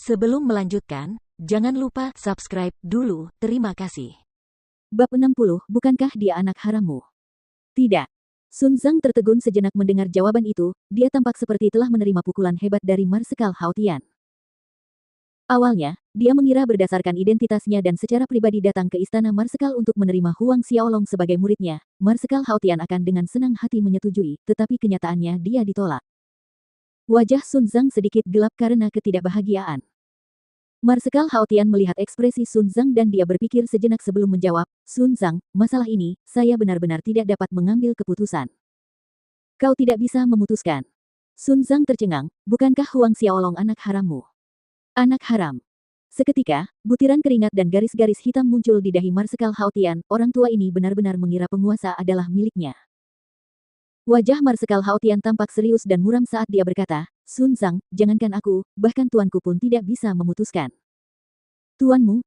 Sebelum melanjutkan, jangan lupa subscribe dulu, terima kasih. Bab 60, bukankah dia anak harammu? Tidak. Sun Zhang tertegun sejenak mendengar jawaban itu, dia tampak seperti telah menerima pukulan hebat dari Marsekal Hao Tian. Awalnya, dia mengira berdasarkan identitasnya dan secara pribadi datang ke istana Marsekal untuk menerima Huang Xiaolong sebagai muridnya, Marsekal Hao Tian akan dengan senang hati menyetujui, tetapi kenyataannya dia ditolak. Wajah Sun Zhang sedikit gelap karena ketidakbahagiaan. Marsekal Hao Tian melihat ekspresi Sun Zhang dan dia berpikir sejenak sebelum menjawab, Sun Zhang, masalah ini, saya benar-benar tidak dapat mengambil keputusan. Kau tidak bisa memutuskan. Sun Zhang tercengang, bukankah Huang Xiaolong anak harammu? Anak haram. Seketika, butiran keringat dan garis-garis hitam muncul di dahi Marsekal Hao Tian, orang tua ini benar-benar mengira penguasa adalah miliknya. Wajah Marsekal Hao Tian tampak serius dan muram saat dia berkata, Sun Zhang, jangankan aku, bahkan tuanku pun tidak bisa memutuskan. Tuanmu,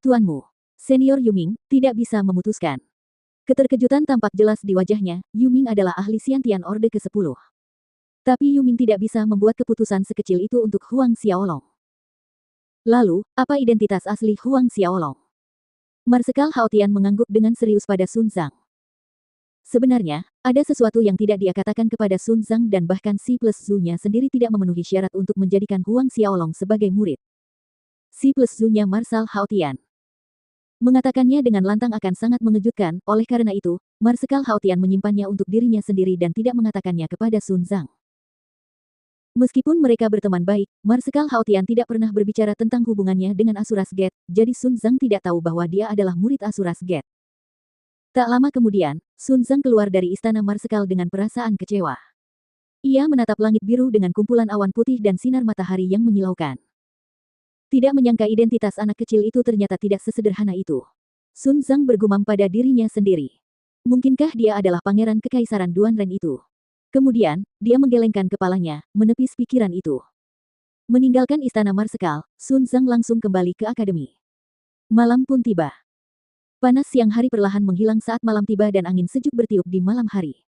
Senior Yuming, tidak bisa memutuskan. Keterkejutan tampak jelas di wajahnya, Yuming adalah ahli Xiantian Orde ke-10. Tapi Yuming tidak bisa membuat keputusan sekecil itu untuk Huang Xiaolong. Lalu, apa identitas asli Huang Xiaolong? Marsekal Hao Tian mengangguk dengan serius pada Sun Zhang. Sebenarnya, ada sesuatu yang tidak dia katakan kepada Sun Zhang dan bahkan Si Plus Zu-nya sendiri tidak memenuhi syarat untuk menjadikan Huang Xiaolong sebagai murid. Si Plus Zu-nya Marsekal Hao Tian. Mengatakannya dengan lantang akan sangat mengejutkan, oleh karena itu, Marsekal Hao Tian menyimpannya untuk dirinya sendiri dan tidak mengatakannya kepada Sun Zhang. Meskipun mereka berteman baik, Marsekal Hao Tian tidak pernah berbicara tentang hubungannya dengan Asuras Gate, jadi Sun Zhang tidak tahu bahwa dia adalah murid Asuras Gate. Tak lama kemudian, Sun Zhang keluar dari istana Marsekal dengan perasaan kecewa. Ia menatap langit biru dengan kumpulan awan putih dan sinar matahari yang menyilaukan. Tidak menyangka identitas anak kecil itu ternyata tidak sesederhana itu. Sun Zhang bergumam pada dirinya sendiri. Mungkinkah dia adalah pangeran kekaisaran Duanren itu? Kemudian, dia menggelengkan kepalanya, menepis pikiran itu. Meninggalkan istana Marsekal, Sun Zhang langsung kembali ke akademi. Malam pun tiba. Panas siang hari perlahan menghilang saat malam tiba dan angin sejuk bertiup di malam hari.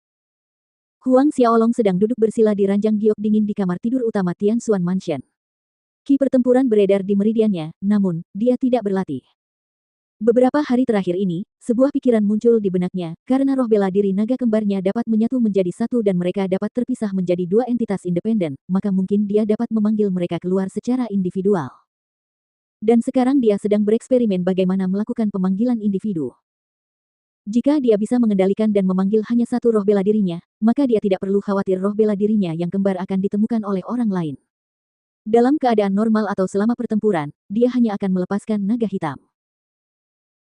Huang Xiaolong sedang duduk bersila di ranjang giok dingin di kamar tidur utama Tian Xuan Mansion. Ki pertempuran beredar di meridiannya, namun, dia tidak berlatih. Beberapa hari terakhir ini, sebuah pikiran muncul di benaknya, karena roh bela diri naga kembarnya dapat menyatu menjadi satu dan mereka dapat terpisah menjadi dua entitas independen, maka mungkin dia dapat memanggil mereka keluar secara individual. Dan sekarang dia sedang bereksperimen bagaimana melakukan pemanggilan individu. Jika dia bisa mengendalikan dan memanggil hanya satu roh bela dirinya, maka dia tidak perlu khawatir roh bela dirinya yang kembar akan ditemukan oleh orang lain. Dalam keadaan normal atau selama pertempuran, dia hanya akan melepaskan naga hitam.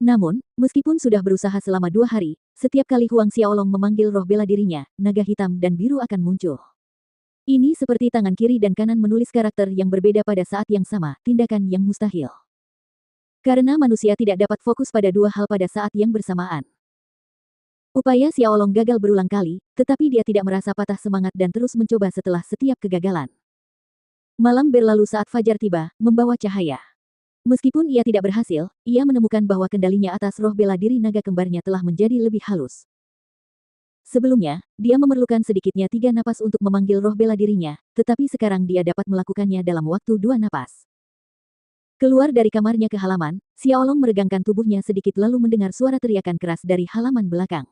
Namun, meskipun sudah berusaha selama 2 hari, setiap kali Huang Xiaolong memanggil roh bela dirinya, naga hitam dan biru akan muncul. Ini seperti tangan kiri dan kanan menulis karakter yang berbeda pada saat yang sama, tindakan yang mustahil. Karena manusia tidak dapat fokus pada dua hal pada saat yang bersamaan. Upaya Xiaolong gagal berulang kali, tetapi dia tidak merasa patah semangat dan terus mencoba setelah setiap kegagalan. Malam berlalu saat fajar tiba, membawa cahaya. Meskipun ia tidak berhasil, ia menemukan bahwa kendalinya atas roh bela diri naga kembarnya telah menjadi lebih halus. Sebelumnya, dia memerlukan sedikitnya 3 napas untuk memanggil roh bela dirinya, tetapi sekarang dia dapat melakukannya dalam waktu 2 napas. Keluar dari kamarnya ke halaman, Xiaolong meregangkan tubuhnya sedikit lalu mendengar suara teriakan keras dari halaman belakang.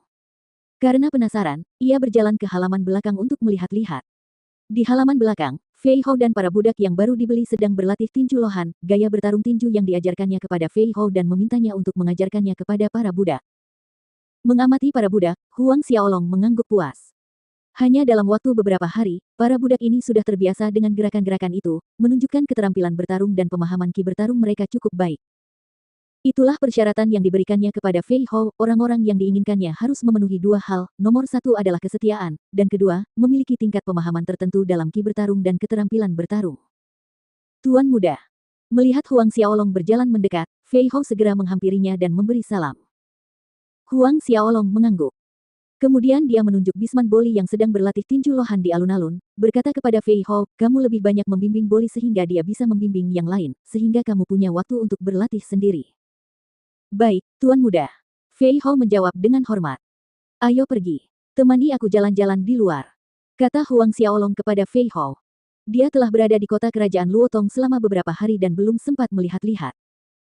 Karena penasaran, ia berjalan ke halaman belakang untuk melihat-lihat. Di halaman belakang, Fei Hou dan para budak yang baru dibeli sedang berlatih tinju lohan, gaya bertarung tinju yang diajarkannya kepada Fei Hou dan memintanya untuk mengajarkannya kepada para budak. Mengamati para budak, Huang Xiaolong mengangguk puas. Hanya dalam waktu beberapa hari, para budak ini sudah terbiasa dengan gerakan-gerakan itu, menunjukkan keterampilan bertarung dan pemahaman ki bertarung mereka cukup baik. Itulah persyaratan yang diberikannya kepada Fei Hou, orang-orang yang diinginkannya harus memenuhi 2 hal, nomor 1 adalah kesetiaan, dan kedua, memiliki tingkat pemahaman tertentu dalam ki bertarung dan keterampilan bertarung. Tuan muda. Melihat Huang Xiaolong berjalan mendekat, Fei Hou segera menghampirinya dan memberi salam. Huang Xiaolong mengangguk. Kemudian dia menunjuk Bisman Boli yang sedang berlatih tinju lohan di alun-alun, berkata kepada Fei Hou, kamu lebih banyak membimbing Boli sehingga dia bisa membimbing yang lain, sehingga kamu punya waktu untuk berlatih sendiri. Baik, Tuan Muda. Fei Hou menjawab dengan hormat. Ayo pergi. Temani aku jalan-jalan di luar. Kata Huang Xiaolong kepada Fei Hou. Dia telah berada di kota kerajaan Luotong selama beberapa hari dan belum sempat melihat-lihat.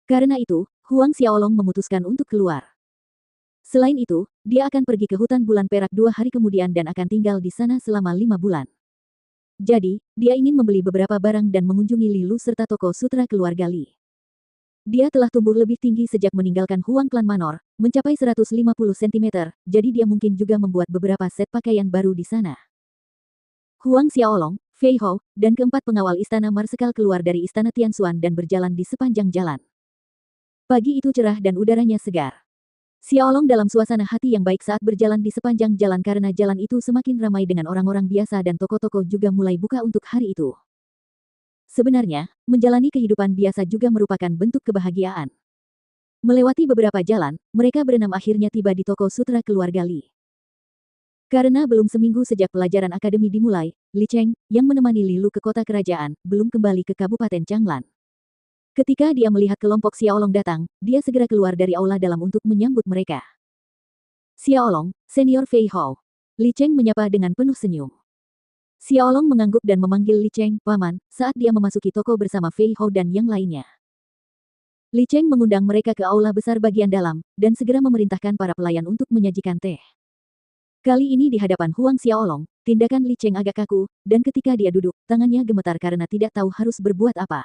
Karena itu, Huang Xiaolong memutuskan untuk keluar. Selain itu, dia akan pergi ke hutan bulan perak 2 hari kemudian dan akan tinggal di sana selama 5 bulan. Jadi, dia ingin membeli beberapa barang dan mengunjungi Li Lu serta toko sutra keluarga Li. Dia telah tumbuh lebih tinggi sejak meninggalkan Huang Clan Manor, mencapai 150 cm, jadi dia mungkin juga membuat beberapa set pakaian baru di sana. Huang Xiaolong, Fei Hou, dan keempat pengawal istana Marsekal keluar dari istana Tianxuan dan berjalan di sepanjang jalan. Pagi itu cerah dan udaranya segar. Xiaolong dalam suasana hati yang baik saat berjalan di sepanjang jalan karena jalan itu semakin ramai dengan orang-orang biasa dan toko-toko juga mulai buka untuk hari itu. Sebenarnya, menjalani kehidupan biasa juga merupakan bentuk kebahagiaan. Melewati beberapa jalan, mereka berenam akhirnya tiba di toko sutra keluarga Li. Karena belum seminggu sejak pelajaran akademi dimulai, Li Cheng, yang menemani Li Lu ke kota kerajaan, belum kembali ke Kabupaten Changlan. Ketika dia melihat kelompok Xiaolong datang, dia segera keluar dari aula dalam untuk menyambut mereka. Xiaolong, senior Fei Hou. Li Cheng menyapa dengan penuh senyum. Xiaolong mengangguk dan memanggil Li Cheng, paman, saat dia memasuki toko bersama Fei Hou dan yang lainnya. Li Cheng mengundang mereka ke aula besar bagian dalam, dan segera memerintahkan para pelayan untuk menyajikan teh. Kali ini di hadapan Huang Xiaolong, tindakan Li Cheng agak kaku, dan ketika dia duduk, tangannya gemetar karena tidak tahu harus berbuat apa.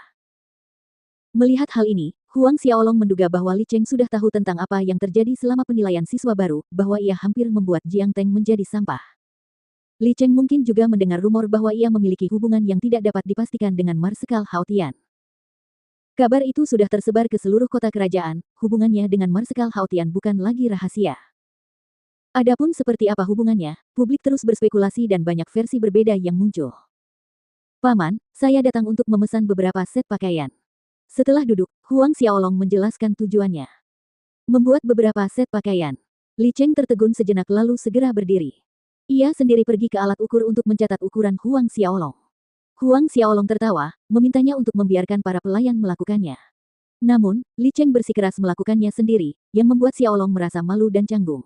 Melihat hal ini, Huang Xiaolong menduga bahwa Li Cheng sudah tahu tentang apa yang terjadi selama penilaian siswa baru, bahwa ia hampir membuat Jiang Teng menjadi sampah. Li Cheng mungkin juga mendengar rumor bahwa ia memiliki hubungan yang tidak dapat dipastikan dengan Marsekal Hao Tian. Kabar itu sudah tersebar ke seluruh kota kerajaan, hubungannya dengan Marsekal Hao Tian bukan lagi rahasia. Adapun seperti apa hubungannya, publik terus berspekulasi dan banyak versi berbeda yang muncul. Paman, saya datang untuk memesan beberapa set pakaian. Setelah duduk, Huang Xiaolong menjelaskan tujuannya. Membuat beberapa set pakaian. Li Cheng tertegun sejenak lalu segera berdiri. Ia sendiri pergi ke alat ukur untuk mencatat ukuran Huang Xiaolong. Huang Xiaolong tertawa, memintanya untuk membiarkan para pelayan melakukannya. Namun, Li Cheng bersikeras melakukannya sendiri, yang membuat Xiaolong merasa malu dan canggung.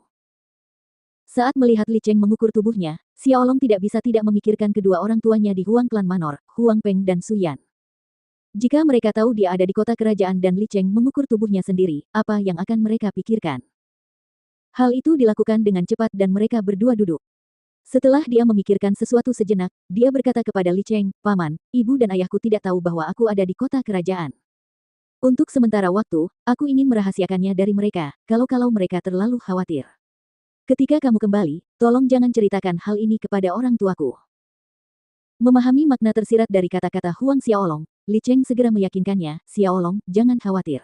Saat melihat Li Cheng mengukur tubuhnya, Xiaolong tidak bisa tidak memikirkan kedua orang tuanya di Huang Clan Manor, Huang Peng dan Su Yan. Jika mereka tahu dia ada di kota kerajaan dan Li Cheng mengukur tubuhnya sendiri, apa yang akan mereka pikirkan? Hal itu dilakukan dengan cepat dan mereka berdua duduk. Setelah dia memikirkan sesuatu sejenak, dia berkata kepada Li Cheng, paman, ibu dan ayahku tidak tahu bahwa aku ada di kota kerajaan. Untuk sementara waktu, aku ingin merahasiakannya dari mereka, kalau mereka terlalu khawatir. Ketika kamu kembali, tolong jangan ceritakan hal ini kepada orang tuaku. Memahami makna tersirat dari kata-kata Huang Xiaolong, Li Cheng segera meyakinkannya, Xiaolong, jangan khawatir.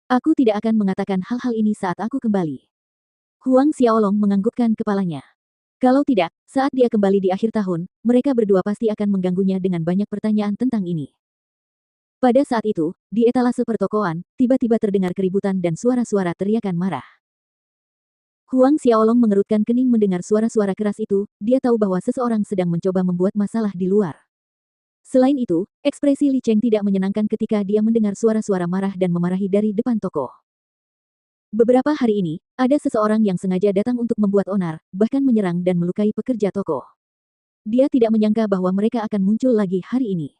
Aku tidak akan mengatakan hal-hal ini saat aku kembali. Huang Xiaolong menganggukkan kepalanya. Kalau tidak, saat dia kembali di akhir tahun, mereka berdua pasti akan mengganggunya dengan banyak pertanyaan tentang ini. Pada saat itu, di etalase pertokoan, tiba-tiba terdengar keributan dan suara-suara teriakan marah. Huang Xiaolong mengerutkan kening mendengar suara-suara keras itu, dia tahu bahwa seseorang sedang mencoba membuat masalah di luar. Selain itu, ekspresi Li Cheng tidak menyenangkan ketika dia mendengar suara-suara marah dan memarahi dari depan toko. Beberapa hari ini, ada seseorang yang sengaja datang untuk membuat onar, bahkan menyerang dan melukai pekerja toko. Dia tidak menyangka bahwa mereka akan muncul lagi hari ini.